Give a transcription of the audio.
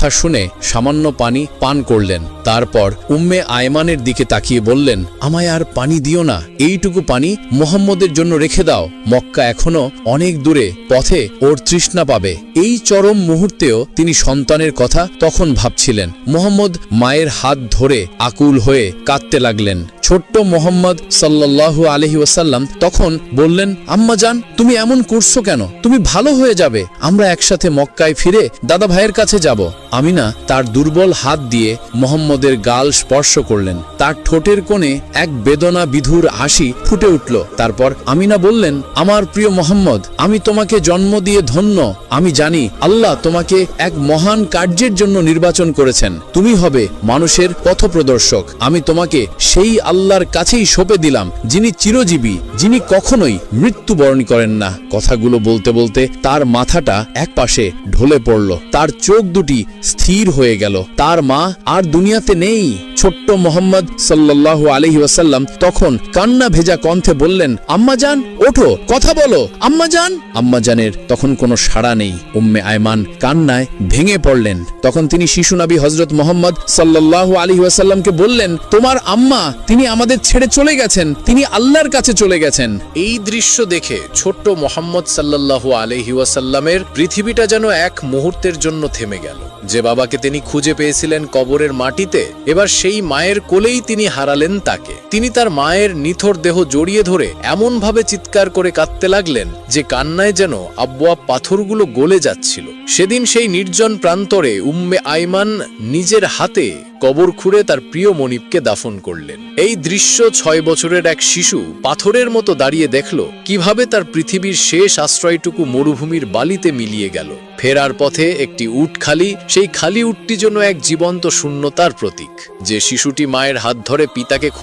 কথা শুনে সামান্য পানি পান করলেন। তারপর উম্মে আয়মানের দিকে তাকিয়ে বললেন, আমায় আর পানি দিও না, এইটুকু পানি মুহাম্মদের জন্য রেখে দাও। মক্কা এখনো অনেক দূরে, পথে ওর তৃষ্ণা পাবে। এই চরম মুহূর্তেও তিনি সন্তানের কথা তখন ভাবছিলেন। মুহাম্মদ মায়ের হাত ধরে আকুল হয়ে কাঁদতে লাগলেন। ছোট্ট মুহাম্মদ সাল্লাল্লাহু আলাইহি ওয়াসাল্লাম তখন বললেন, আম্মা জান, তুমি এমন করছো কেন? তুমি ভালো হয়ে যাবে, আমরা একসাথে মক্কায় ফিরে দাদা ভাইয়ের কাছে যাব। আমিনা তার দুর্বল হাত দিয়ে মুহাম্মদের গাল স্পর্শ করলেন। তার ঠোঁটের কোণে এক বেদনা বিধুর হাসি ফুটে উঠল। তারপর আমিনা বললেন, আমার প্রিয় মুহাম্মদ, আমি তোমাকে জন্ম দিয়ে ধন্য। আমি জানি আল্লাহ তোমাকে এক মহান কার্যের জন্য নির্বাচন করেছেন। তুমি হবে মানুষের পথপ্রদর্শক। আমি তোমাকে সেই আল্লাহর কাছেই সঁপে দিলাম, যিনি চিরজীবী, যিনি কখনোই মৃত্যুবরণ করেন না। কথাগুলো বলতে বলতে তার মাথাটা একপাশে ঢলে পড়ল, তার চোখ দুটি স্থির হয়ে গেল। তার মা আর দুনিয়াতে নেই। ছোট্ট মুহাম্মদ সাল্লাল্লাহু আলাইহি ওয়াসাল্লাম তখন কান্না ভেজা কণ্ঠে বললেন, আম্মা জান, ওঠো, কথা বলো, আম্মা জান। আম্মা জানের তখন কোনো সাড়া নেই। উম্মে আয়মান কান্নায় ভেঙে পড়লেন। তখন তিনি শিশু নবী হযরত মুহাম্মদ সাল্লাল্লাহু আলাইহি ওয়াসাল্লামকে বললেন, তোমার আম্মা, তিনি আমাদের ছেড়ে চলে গেছেন, তিনি আল্লাহর কাছে চলে গেছেন। এই দৃশ্য দেখে ছোট্ট মুহাম্মদ সাল্লাল্লাহু আলাইহি ওয়াসাল্লামের পৃথিবীটা যেন এক মুহূর্তের জন্য থেমে গেল। যে বাবাকে তিনি খুঁজে পেয়েছিলেন কবরের মাটিতে, এবার সেই মায়ের কোলেই তিনি হারালেন তাকে। তিনি তার মায়ের নিথর দেহ জড়িয়ে ধরে এমন ভাবে চিৎকার করে কাঁদতে লাগলেন যে কান্নায় যেন আবওয়া পাথরগুলো গলে যাচ্ছিল। সেদিন সেই নির্জন প্রান্তরে উম্মে আয়মান নিজের হাতে কবর খুঁড়ে তার প্রিয় মনিবকে দাফন করলেন। এই দৃশ্য 6 বছরের এক শিশু পাথরের মতো দাঁড়িয়ে দেখল কিভাবে তার পৃথিবীর শেষ আশ্রয়টুকু মরুভূমির বালিতে মিলিয়ে গেল। ফেরার পথে একটি উট খালি, সেই খালি উটটি যেন এক জীবন্ত শূন্যতার প্রতীক। যে শিশুটি মায়ের হাত ধরে পিতাকে